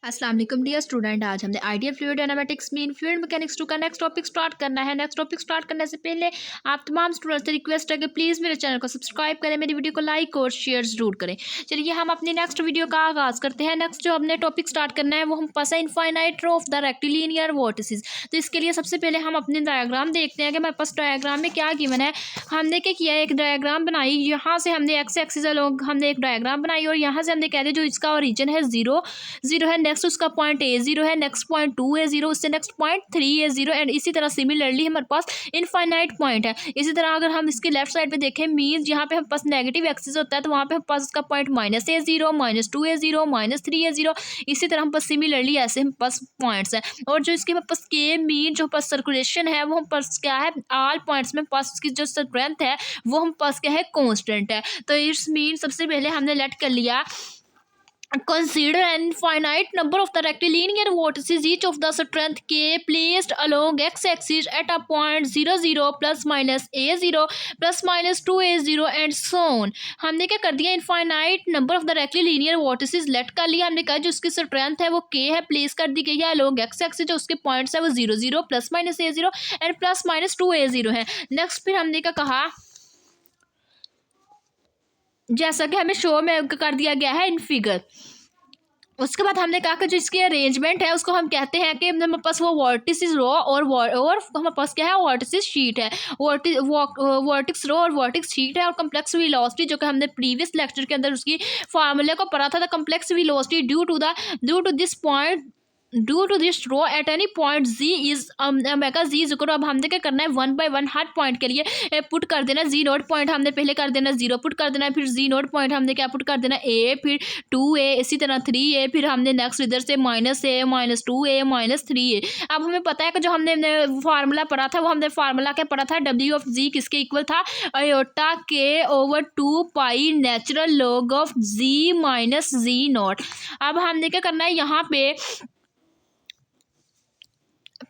अस्सलाम वालेकुम dear student. आज हमने ideal fluid dynamics mean fluid mechanics 2 का नेक्स्ट टॉपिक स्टार्ट करना है। नेक्स्ट टॉपिक स्टार्ट करने से पहले आप तमाम स्टूडेंट्स से रिक्वेस्ट है कि प्लीज़ मेरे चैनल को सब्सक्राइब करें, मेरी वीडियो को लाइक और शेयर जरूर करें। चलिए हम अपनी नेक्स्ट वीडियो का आगाज़ करते हैं। नेक्स्ट जो हमने टॉपिक स्टार्ट करना है वो हम पास है infinite row of the rectilinear vortices. तो इसके लिए सबसे पहले हम अपने डायग्राम देखते हैं कि हमारे पास डायग्राम में क्या गिवन है। हमने क्या किया है, एक डायग्राम बनाई। यहाँ से हमने एक्स एक्सिस अलोंग हमने एक डायग्राम बनाई और यहाँ से हमने कह दिया जो इसका ओरिजिन है 0 0 है, नेक्स्ट उसका पॉइंट ए 0 है, नेक्स्ट पॉइंट 2 है 0, उससे नेक्स्ट पॉइंट 3 है 0 एंड इसी तरह सिमिलरली हमारे पास इनफाइनाइट पॉइंट है। इसी तरह अगर हम इसके लेफ्ट साइड पे देखें मीन जहाँ पे हम पास नेगेटिव एक्सिस होता है तो वहाँ पे हम पास उसका पॉइंट माइनस ए 0, -2 है 0, -3 है 0। इसी तरह हम पास सिमिलरली ऐसे हम पास पॉइंट्स है। और जो इसके पास के मीन जो पास सर्कुलेशन है वो हम पास क्या है, ऑल पॉइंट्स में पास उसकी जो स्ट्रेंथ है वो हम पास क्या है, कॉन्स्टेंट है। तो इट्स मीन सबसे पहले हमने लेट कर लिया consider an infinite number of the rectilinear vortices, each of the strength k placed along x-axis at a point 0 0 plus minus a 0 plus minus 2 a 0 and so on। हमने क्या कर दिया, infinite number of the rectilinear vortices let कर लिया। हमने कहा जो उसकी स्ट्रेंथ है वो k है, प्लेस कर दी गई है अलोंग एक्स एक्सिस। जो उसके पॉइंट्स है वो 0 0 plus minus a 0 and plus minus 2 a 0 है। नेक्स्ट फिर हमने क्या कहा, जैसा कि हमें शो में कर दिया गया है इन फिगर। उसके बाद हमने कहा कि जो इसकी अरेंजमेंट है उसको हम कहते हैं कि हमारे पास वो वर्टिसिस रो और हमारे पास क्या है, वर्टिसिस शीट है। वर्टिक्स रो और वर्टिक्स शीट है। और कम्प्लेक्स वेलोसिटी जो कि हमने प्रीवियस लेक्चर के अंदर उसकी फार्मूले को पढ़ा था, the complex velocity due to this row at any point z is omega z equal. अब हमने क्या करना है, 1 by 1 हर पॉइंट के लिए पुट कर देना। जी नोट पॉइंट हमने पहले कर देना 0 पुट कर देना, फिर जी नोट पॉइंट हमने क्या पुट कर देना a, फिर 2a, इसी तरह 3a, फिर हमने नेक्स्ट इधर से -a -2a -3a। अब हमें पता है कि जो हमने फार्मूला पढ़ा था वो हमने फार्मूला क्या पढ़ा था, w ऑफ z किसके इक्वल था, iota k/2 pi natural log of z minus ji naught. अब हमने क्या करना है, यहाँ पे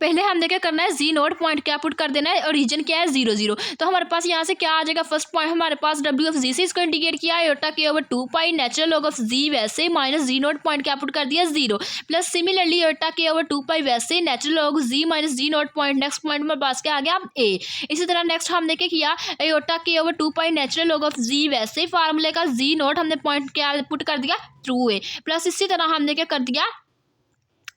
पहले हमने क्या करना है, जी नोट पॉइंट क्या पुट कर देना है, ओरिजिन क्या है 0 0। तो हमारे पास यहाँ से क्या आ जाएगा, फर्स्ट पॉइंट हमारे पास w ऑफ जी से इसको इंडिकेट किया, iota k/2 pi natural log of g, वैसे माइनस जी नोट पॉइंट क्या पुट कर दिया 0 plus similarly iota k/2 pi वैसे नेचुरल लॉग जी माइनस जी नोट पॉइंट। नेक्स्ट पॉइंट हमारे पास क्या आ गया a। इसी तरह नेक्स्ट हमने क्या किया, iota k/2 pi natural log of g, वैसे फार्मूले का जी नोट हमने पॉइंट क्या पुट कर दिया थ्रू a, प्लस इसी तरह हमने क्या कर दिया,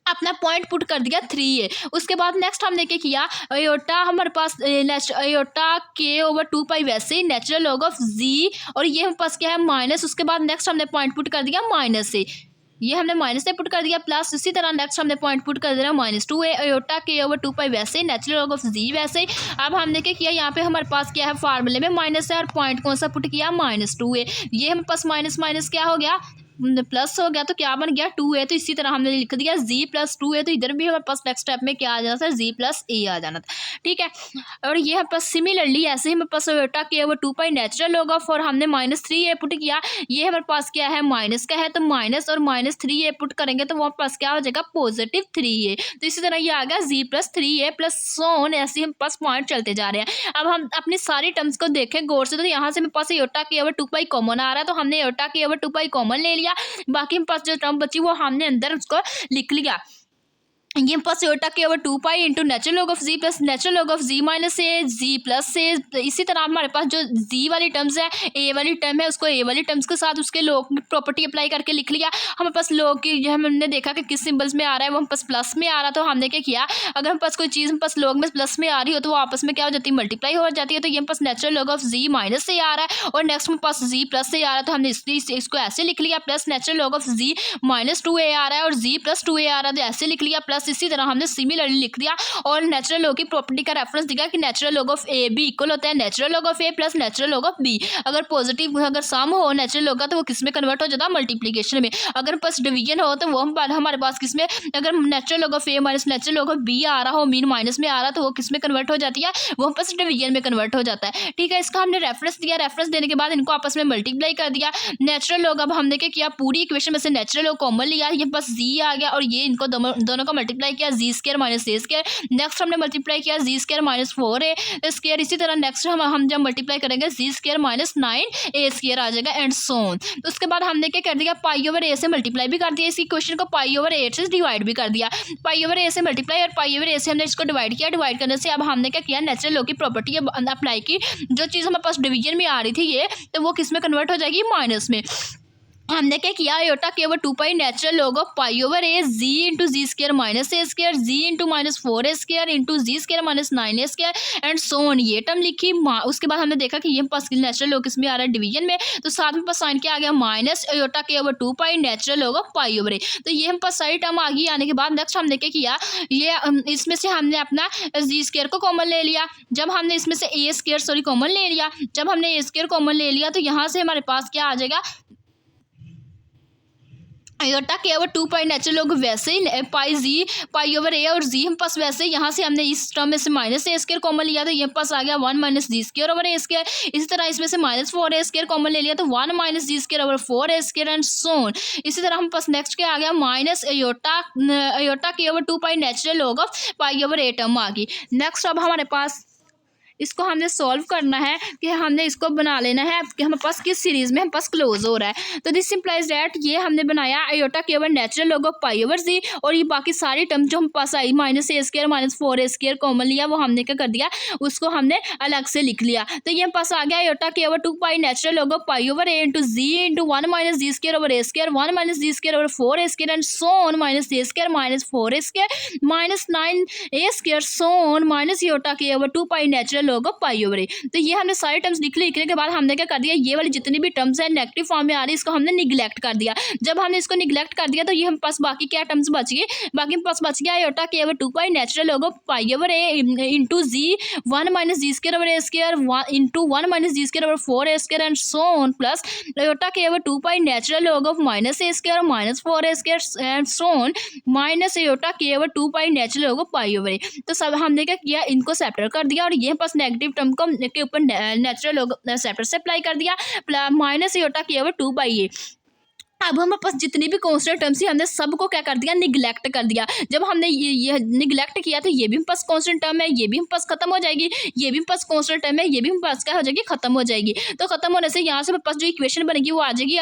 अपना पॉइंट पुट कर दिया 3a। उसके बाद नेक्स्ट हमने क्या किया, आयोटा हमारे पास आयोटा k/2 पाई वैसे नेचुरल लॉग ऑफ z, और ये हमारे पास क्या है माइनस। उसके बाद नेक्स्ट हमने पॉइंट पुट कर दिया -a, ये हमने माइनस से पुट कर दिया, प्लस इसी तरह नेक्स्ट हमने पॉइंट पुट कर दिया -2a, आयोटा k/2 पाई वैसे नेचुरल लॉग ऑफ z वैसे। अब हमने क्या किया, यहाँ पे हमारे पास क्या है, फार्मूले में माइनस है और पॉइंट कौन सा पुट किया -2a। ये हमारे पास माइनस माइनस क्या हो गया, प्लस हो गया, तो क्या बन गया 2a। तो इसी तरह हमने लिख दिया z प्लस 2a। तो इधर भी हमारे पास नेक्स्ट स्टेप में क्या आ जाना था, z प्लस a आ जाना था, ठीक है। और ये हमारे पास सिमिलरली ऐसे ही हमारे पास iota k/2 pi natural log of, और हमने -3a पुट किया। ये हमारे पास क्या है, माइनस का है, तो माइनस और -3a पुट करेंगे तो हमारे पास क्या हो जाएगा, पॉजिटिव 3a। तो इसी तरह ये आ गया z plus 3a plus so on, ऐसे ही हम पास पॉइंट चलते जा रहे हैं। अब हम अपनी सारी टर्म्स को देखें गौर से, तो यहाँ से मेरे पास आयोटा k/2 पाई कॉमन आ रहा है, तो हमने आयोटा k/2 पाई कॉमन ले लिया। बाकी पास जो टर्म बची वो हमने अंदर उसको लिख लिया। ये पास iota k/2 pi into natural log of g plus natural log of g minus a g plus a. इसी तरह हमारे पास जो जी वाली टर्म्स है, ए वाली टर्म है, उसको ए वाली टर्म्स के साथ उसके लॉग प्रॉपर्टी अप्लाई करके लिख लिया। हमारे पास लॉग की जो हमने देखा कि किस सिंबल्स में आ रहा है, वो हम पास प्लस में आ रहा, तो हमने क्या किया, अगर हम पास कोई चीज़ हम पास लॉग में प्लस में आ रही हो तो वो आपस में क्या हो जाती है, मल्टीप्लाई हो जाती है। तो ये हम पास natural log of g minus से आ रहा है और नेक्स्ट में पास जी प्लस से आ रहा है, तो हमने इसको ऐसे लिख लिया, plus natural log of z -2a आ रहा है और जी प्लस 2a आ रहा है, तो ऐसे लिख लिया। प्लस इसी तरह हमने सिमिलरली लिख दिया और नेचुरल लॉग की प्रॉपर्टी का रेफरेंस दिया कि natural log of a b equal होता है natural log of a plus natural log of b. अगर पॉजिटिव अगर सम हो नेचुरल लॉग का तो वो किस में कन्वर्ट हो जाता है, मल्टीप्लिकेशन में। अगर पास डिवीजन हो तो वो हमारे पास किस में, अगर natural log of a minus natural log of b आ रहा हो, मीन माइनस में आ रहा, तो वो किस में कन्वर्ट हो जाती है, वो पास डिवीजन में कन्वर्ट हो जाता है, ठीक है। इसका हमने रेफरेंस दिया, रेफरेंस देने के बाद इनको आपस में मल्टीप्लाई कर दिया। नेचुरल लॉग अब हमने क्या किया, पूरी इक्वेशन में से नेचुरल लॉग कॉमन लिया, ये पास जी आ गया और ये इनको दोनों का मल्टीप्लाई मल्टीप्लाई किया जी square minus a square, next हमने मल्टीप्लाई किया जी स्क्वायर माइनस 4a स्क्वायर, इसी तरह नेक्स्ट हम जब मल्टीप्लाई करेंगे जी स्क्वायर माइनस 9a स्क्वायर आ जाएगा एंड सो ऑन। तो उसके बाद हमने क्या कर दिया, पाई ओवर ए से मल्टीप्लाई भी कर दिया, इस इक्वेशन को पाई ओवर 8 से डिवाइड भी कर दिया, पाई ओवर ए से मल्टीप्लाई और पाई ओवर ए से हमने इसको डिवाइड किया, डिवाइड करने से अब हमने क्या किया, नेचुरल लॉ की प्रॉपर्टी अप्लाई की, जो चीज़ हमारे पास डिवीजन में आ रही थी ये, तो वो किस में कन्वर्ट हो जाएगी, माइनस में। हमने क्या किया, आयोटा के over 2 pi natural log of pi over a z into z square minus a square z into minus 4a square into z square minus 9a square and so on, ये term लिखी। उसके बाद हमने देखा कि ये पास natural log किसमें आ रहा है, डिवीजन में, तो साथ में पास साइन क्या आ गया, माइनस आयोटा के over 2 pi natural log of pi over a. तो ये हम पास सारी टर्म आ गई। आने के बाद नेक्स्ट हमने क्या किया, ये इसमें से हमने अपना जी स्क्वायर को कॉमन ले लिया, जब हमने इसमें से ए स्क्वायर कॉमन ले लिया, जब हमने ए स्क्वायर कॉमन ले लिया तो यहाँ से हमारे पास क्या आ जाएगा, आयोटा के ओवर 2 पाई नेचुरल लॉग वैसे ही पाई जी पाई ओवर ए और जी हम पास वैसे यहाँ से हमने इस टर्म में से माइनस ए स्क्वायर कॉमन लिया तो ये पास आ गया 1 minus ji square over a square, इसी तरह इसमें से माइनस 4a स्क्वायर कॉमन ले लिया तो 1 minus ji square over 4a square and so on. इसी तरह हम पास नेक्स्ट क्या आ गया, माइनस आयोटा के over 2 pi natural log of pi over a term आ गई। नेक्स्ट अब हमारे पास इसको हमने सॉल्व करना है कि हमने इसको बना लेना है कि हमारे पास किस सीरीज़ में हम पास क्लोज हो रहा है। तो दिस सिंप्लाइज दैट ये हमने बनाया आयोटा के over natural log of pi over g, और ये बाकी सारी टर्म जो हम पास आई minus a square minus 4a square common लिया वो हमने क्या कर दिया, उसको हमने अलग से लिख लिया। तो ये हम पास आ गया आयोटा के over 2 pi natural log of pi over a into g into 1 minus ji square over a square 1 minus ji square over 4a square and so on minus a square minus 4a square minus 9a square so on minus iota के over 2 pi natural log of pi over. तो ये हमने सारे terms लिखने के बाद हमने क्या कर दिया, ये वाली जितनी भी टर्म्स है नेगेटिव फॉर्म में आ रही है इसको हमने निगलेक्ट कर दिया। जब हमने इसको निगलेक्ट कर दिया तो ये हम पास बाकी क्या टर्म्स बच गए, बाकी पास बच गया आयोटा के over 2 pi natural log of pi over a into g 1 minus ji square over a square into 1 minus ji square over 4a square and so on plus iota के over 2 pi natural log of minus a square minus 4a square and so on minus iota के over 2 pi natural log of pi over a. तो सब हमने क्या किया, इनको separate कर दिया और ये पास नेगेटिव टर्म को के ऊपर नेचुरल लॉग सेपरेट से अप्लाई कर दिया माइनस आयोटा के ओवर 2 पाई ए। अब हमारे पास जितनी भी कांस्टेंट टर्म्स थी हमने सबको क्या कर दिया, निगलेक्ट कर दिया। जब हमने ये निगलेक्ट किया तो ये भी हम पास कांस्टेंट टर्म है, ये भी हम पास खत्म हो जाएगी, ये भी हम पास कांस्टेंट टर्म है, ये भी हम पास क्या हो जाएगी, खत्म हो जाएगी। तो खत्म होने से यहाँ से हमारे पास जो इक्वेशन बनेगी वो आ जाएगी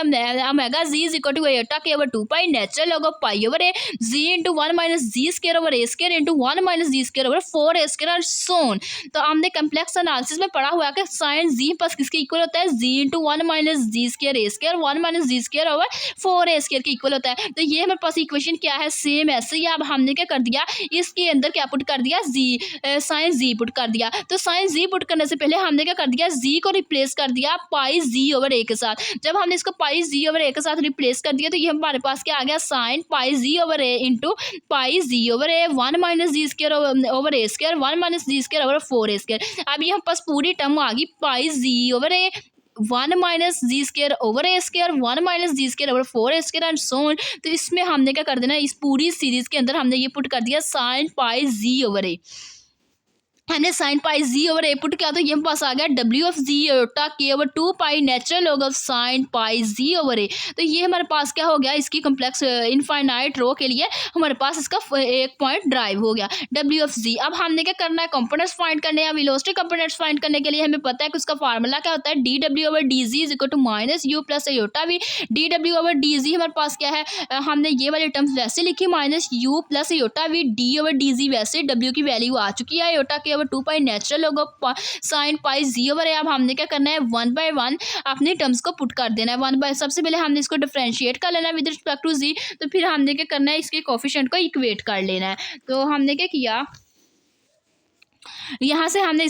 omega z is equal to iota के over 2 pi natural log of pi over a z into 1 minus ji square over a square into 1 minus ji square over 4a square and so on. तो हमने complex analysis में पढ़ा हुआ है कि sign जी पास किसके equal होता है, जी इंटू 1 माइनस जी स्क्वायर ए स्क्वायर 1 माइनस जी स्क्वायर ओवर 4a स्क्वायर के इक्वल होता है। तो ये हमारे पास इक्वेशन क्या है, सेम ऐसे ही। अब हमने क्या कर दिया, इसके अंदर क्या पुट कर दिया, जी साइन जी पुट कर दिया। तो साइन जी पुट करने से पहले हमने क्या कर दिया, जी को रिप्लेस कर दिया पाई जी ओवर ए के साथ। जब हमने इसको पाई जी ओवर ए के साथ रिप्लेस कर दिया तो ये हमारे पास क्या आ गया, sine pi z over a into pi z over a 1 minus ji square over a square 1 minus ji square over 4a square. अब ये हम पास पूरी टर्म आ गई pi z over a 1 minus ji square over a square 1 minus ji square over 4a square and so on. तो इसमें हमने क्या कर देना, इस पूरी सीरीज के अंदर हमने ये पुट कर दिया sign pi z over a. हमने sine pi z over a put किया तो ये पास आ गया डब्ल्यू ऑफ जी आयोटा के over 2 pi natural log of sine pi z over a. तो ये हमारे पास क्या हो गया, इसकी कम्प्लेक्स इनफाइनाइट रो के लिए हमारे पास इसका एक पॉइंट ड्राइव हो गया डब्ल्यू ऑफ जी। अब हमने क्या करना है, कंपोनेंट्स फाइंड करने हैं। वेलोसिटी कंपोनेंट्स फाइंड करने के लिए हमें पता है कि उसका फार्मूला क्या होता है, डी डब्ल्यू over d z is equal to minus u plus iota v. D डब्ल्यू ओवर डी जी हमारे पास क्या है, हमने ये वाली टर्म्स वैसे लिखी minus u plus iota v, d over d z वैसे डब्ल्यू की वैल्यू आ चुकी है आयोटा के over 2 pi natural log of sine pi z over a. अब हमने क्या करना है, 1 बाय 1 अपने टर्म्स को पुट कर देना है। 1 बाय सबसे पहले हमने इसको डिफरेंशिएट कर लेना है विद रिस्पेक्ट टू जी, तो फिर हमने क्या करना है, इसके कोफिशिएंट को इक्वेट कर लेना है। तो हमने क्या किया, यहाँ से हमने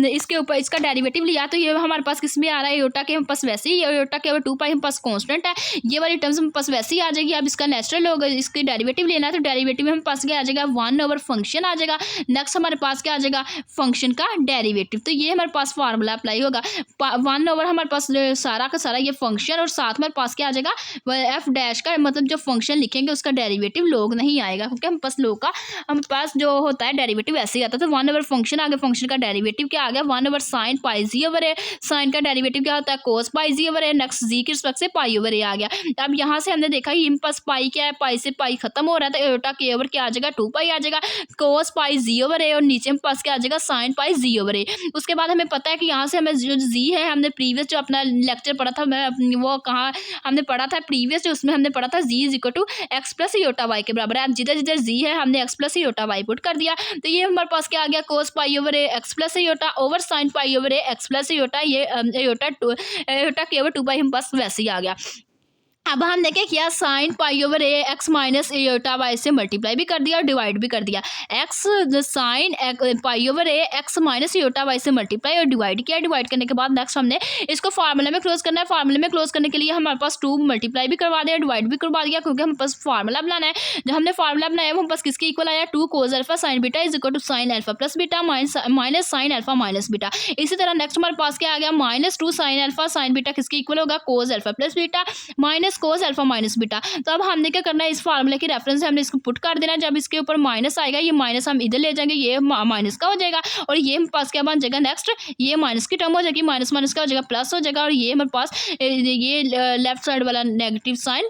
इसके ऊपर इसका डेरिवेटिव लिया तो ये हमारे पास किस में आ रहा है, आयोटा के हम पास वैसे ही, आयोटा के 2 पाई हम पास कांस्टेंट है, ये वाली टर्म्स हम पास वैसे ही आ जाएगी। अब इसका नेचुरल होगा, इसके डेरिवेटिव लेना है तो डेरिवेटिव में हम पास क्या आ जाएगा, 1 ओवर फंक्शन आ जाएगा। नेक्स्ट हमारे पास क्या आ जाएगा, फंक्शन का डेरिवेटिव। तो ये हमारे पास फार्मूला अप्लाई होगा, 1 ओवर हमारे पास सारा का सारा ये फंक्शन और साथ हमारे पास क्या आ जाएगा, एफ डैश का मतलब जो फंक्शन लिखेंगे उसका डेरिवेटिव लोग नहीं आएगा, क्योंकि हम पास लोग का हम पास जो होता है डेरिवेटिव ऐसे ही आता है। तो 1 ओवर फंक्शन आ गया, फंक्शन का डेरिवेटिव क्या आ गया 1/sin पाई जी ओवर ए, साइन का डेरिवेटिव क्या होता है cos पाई जी ओवर ए, नेक्स्ट जी के रिस्पेक्ट से पाई ओवर ए आ गया। अब यहाँ से हमने देखा ये पास पाई क्या है, पाई से पाई खत्म हो रहा है तो एयोटा के ओवर क्या आ जाएगा 2 पाई आ जाएगा, cos पाई जी ओवर ए और नीचे में पास क्या आ जाएगा sin पाई जी ओवर ए। उसके बाद हमें पता है कि यहाँ से हमें जो जी है हमने प्रीवियस जो अपना लेक्चर पढ़ा था, मैं वो कहाँ हमने पढ़ा था प्रीवियस जो उसमें हमने पढ़ा था z is equal to x plus iota y के बराबर है। अब जिधर जिधर जी है हमने x plus iota y put कर दिया तो ये हमारे पास क्या आ गया cos pi over a x plus iota over sin pi over a x plus iota, ये योटा के ओवर 2 पाई हम पास वैसे ही आ गया। अब हमने क्या किया sine pi over a x minus aorta Y से मल्टीप्लाई भी कर दिया और डिवाइड भी कर दिया। X sine pi over a x minus aorta Y से मल्टीप्लाई और डिवाइड किया। डिवाइड करने के बाद नेक्स्ट हमने इसको फार्मूला में क्लोज करना है। फार्मूला में क्लोज करने के लिए हमारे पास 2 मल्टीप्लाई भी करवा दिया, डिवाइड भी करवा दिया, क्योंकि हमारे पास फार्मूला बनाना है। जब हमने फार्मूला बनाया वो हम पास किसके इक्वल आया 2 cos alpha sine beta is equal to sine alpha plus beta minus sine alpha minus beta. इसी तरह नेक्स्ट हमारे पास क्या आ गया -2 साइन अल्फा साइन बीटा किसके इक्वल होगा cos alpha plus beta minus cos alpha minus beta. तो अब हमने क्या करना है इस फार्मूले के रेफरेंस से हमने इसको पुट कर देना। जब इसके ऊपर माइनस आएगा ये माइनस हम इधर ले जाएंगे, ये माइनस का हो जाएगा और ये हमारे पास क्या बन जाएगा नेक्स्ट ये माइनस की टर्म हो जाएगी, माइनस माइनस का हो जाएगा प्लस हो जाएगा और ये हमारे पास ये लेफ्ट साइड वाला नेगेटिव साइन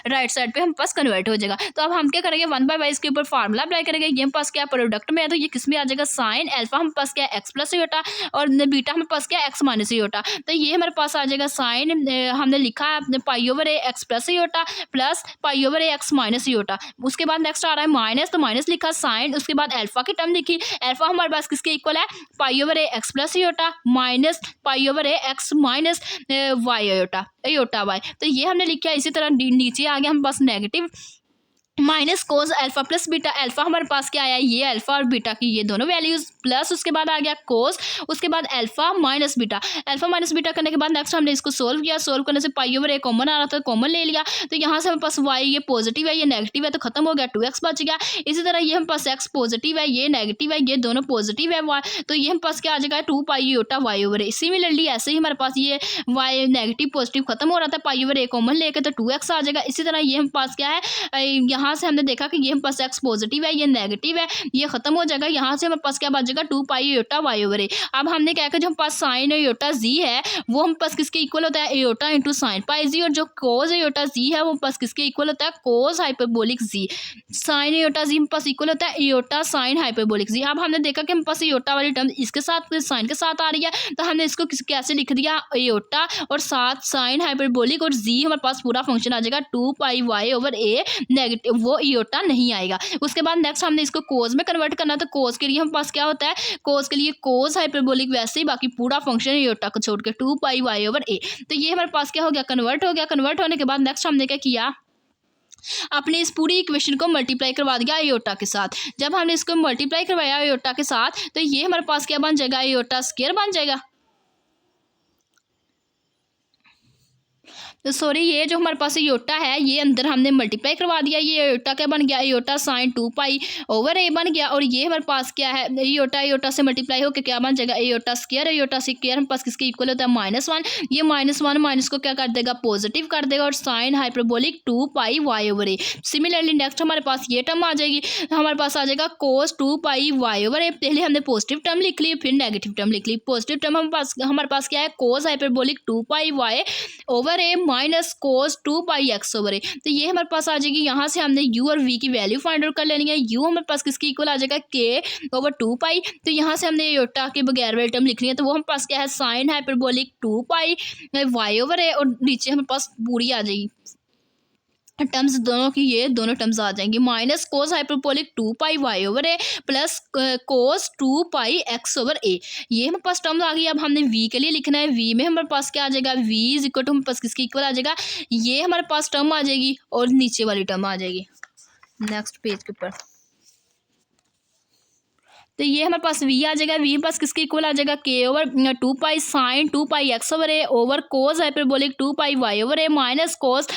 राइट साइड पे हमारे पास कन्वर्ट हो जाएगा। तो अब हम क्या करेंगे 1/y इसके ऊपर फार्मूला अप्लाई करेंगे। ये हमारे पास क्या प्रोडक्ट में है तो ये किस में आ जाएगा साइन अल्फा हमारे पास क्या एक्स प्लस योटा और बीटा हमारे पास क्या एक्स माइनस योटा। तो ये हमारे पास आ जाएगा साइन हमने लिखा है pi over a x plus iota plus pi over a x minus iota. उसके बाद नेक्स्ट आ रहा है माइनस, तो माइनस लिखा साइन, उसके बाद अल्फा की टर्म लिखी। अल्फा हमारे पास किसके इक्वल है pi over a x plus iota minus pi over a x minus y iota y. तो ये हमने लिखा है। इसी तरह नीचे आ गया हमारे पास negative minus cos alpha plus beta. Alpha हमारे पास क्या आया ये अल्फा और बीटा की ये दोनों वैल्यूज प्लस उसके बाद आ गया कोस, उसके बाद alpha minus beta. Alpha minus beta करने के बाद नेक्स्ट हमने इसको सोल्व किया। सोल्व करने से पाई ओवर ए कॉमन आ रहा था, कॉमन ले लिया तो यहाँ से हमारे पास वाई ये पॉजिटिव है ये नेगेटिव है तो खत्म हो गया 2x बच गया। इसी तरह ये हमारे पास एक्स पॉजिटिव है ये नेगेटिव है ये दोनों पॉजिटिव है वाई, तो ये हमारे पास क्या आ जाएगा 2 पाई योटा वाई ओवर ए। सिमिलरली ऐसे ही हमारे पास ये वाई नेगेटिव पॉजिटिव खत्म हो रहा था पाई ओवर ए कॉमन लेके तो 2x आ जाएगा। इसी तरह ये हमारे पास क्या है यहाँ से हमने देखा कि ये हमारे पास एक्स पॉजिटिव है ये नेगेटिव है ये खत्म हो जाएगा। यहाँ से हमारे पास क्या बच जाएगा 2 पाई योटा वाई ओवर ए। अब हमने क्या किया जो हमारे पास साइन योटा जी है वो हम पास किसके इक्वल होता है एयोटा इंटू साइन पाई जी, और जो कोस योटा जी है वो पास किसके इक्वल होता है कोस हाइपरबोलिक जी। साइन योटा जी हम पास इक्वल होता है एयोटा साइन हाइपरबोलिक जी। अब हमने देखा कि हम पास एयोटा वाली टर्म इसके साथ साइन के साथ आ रही है तो हमने इसको कैसे लिख दिया एयोटा और साथ साइन हाइपरबोलिक और जी हमारे पास पूरा फंक्शन आ जाएगा 2 पाई वाई ओवर ए नेगेटिव वो एयोटा नहीं आएगा। उसके बाद नेक्स्ट हमने इसको कोस में कन्वर्ट करना तो कोस के लिए हम पास क्या होता है कोस के लिए कोस हाइपरबोलिक वैसे ही बाकी पूरा फंक्शन एयोटा को छोड़ के 2 पाई वाई ओवर ए। तो ये हमारे पास क्या हो गया कन्वर्ट हो गया। कन्वर्ट होने के बाद नेक्स्ट हमने क्या किया अपने इस पूरी इक्वेशन को मल्टीप्लाई करवा दिया एयोटा के साथ। जब हमने इसको मल्टीप्लाई करवाया एयोटा के साथ तो ये हमारे पास क्या बन जाएगा एयोटा स्क्वायर बन जाएगा। तो सॉरी ये जो हमारे पास योटा है ये अंदर हमने मल्टीप्लाई करवा दिया, ये योटा क्या बन गया योटा साइन 2 पाई ओवर ए बन गया। और ये हमारे पास क्या है योटा से मल्टीप्लाई होकर क्या बन जाएगा योटा स्क्वायर। योटा स्क्वायर हमारे पास किसके इक्वल होता है -1, ये -1 माइनस को क्या कर देगा पॉजिटिव कर देगा और sine hyperbolic 2 pi y over ए। सिमिलरली नेक्स्ट हमारे पास ये टर्म आ जाएगी, हमारे पास आ जाएगा कोस 2 पाई वाई ओवर ए। पहले हमने पॉजिटिव टर्म लिख ली फिर नेगेटिव टर्म लिख ली। पॉजिटिव टर्म हमारे पास क्या है कोस hyperbolic 2 pi y over a minus cos 2 pi x over a. तो ये हमारे पास आ जाएगी। यहाँ से हमने u और v की वैल्यू फाइंड आउट कर लेनी है। u हमारे पास किसके इक्वल आ जाएगा k ओवर 2 पाई। तो यहाँ से हमने योटा के बगैर वाली टर्म लिखनी है तो वो हमारे पास क्या है sine hyperbolic 2 pi y over ए और नीचे हमारे पास पूरी आ जाएगी टर्म्स दोनों की ये दोनों टर्म्स आ जाएंगी minus cos hyperbolic 2 pi y over ए plus cos 2 pi x over ए। ये हमारे पास टर्म्स आ गई। अब हमने v के लिए लिखना है। v में हमारे पास क्या आ जाएगा v इज इक्वल टू हमारे पास किसके इक्वल आ जाएगा ये हमारे पास टर्म आ जाएगी और नीचे वाली टर्म आ जाएगी नेक्स्ट पेज के ऊपर। तो ये हमारे पास v आ जाएगा। v पास किसके इक्वल आ जाएगा k over 2 pi sine 2 pi x over a over cos hyperbolic 2 pi y over a minus cos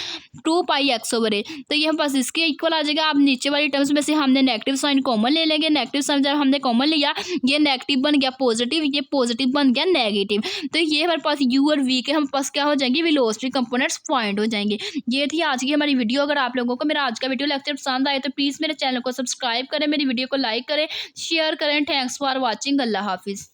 two pi x over a. तो ये हम पास इसके इक्वल आ जाएगा। अब नीचे वाली टर्म्स में से हमने नेगेटिव साइन कॉमन ले लेंगे। नेगेटिव साइन जब हमने कॉमन लिया, ये नेगेटिव बन गया पॉजिटिव, ये पॉजिटिव बन गया नेगेटिव। तो ये हमारे पास यू और वी के हम पास क्या हो जाएंगे, वेलोसिटी कंपोनेंट्स पॉइंट हो जाएंगे। ये थी आज की हमारी वीडियो। अगर आप लोगों को मेरा आज का वीडियो लेक्चर पसंद आए तो प्लीज़ मेरे चैनल को सब्सक्राइब करें, मेरी वीडियो को लाइक करें, शेयर करें। Thanks for watching. अल्लाह हाफिज़।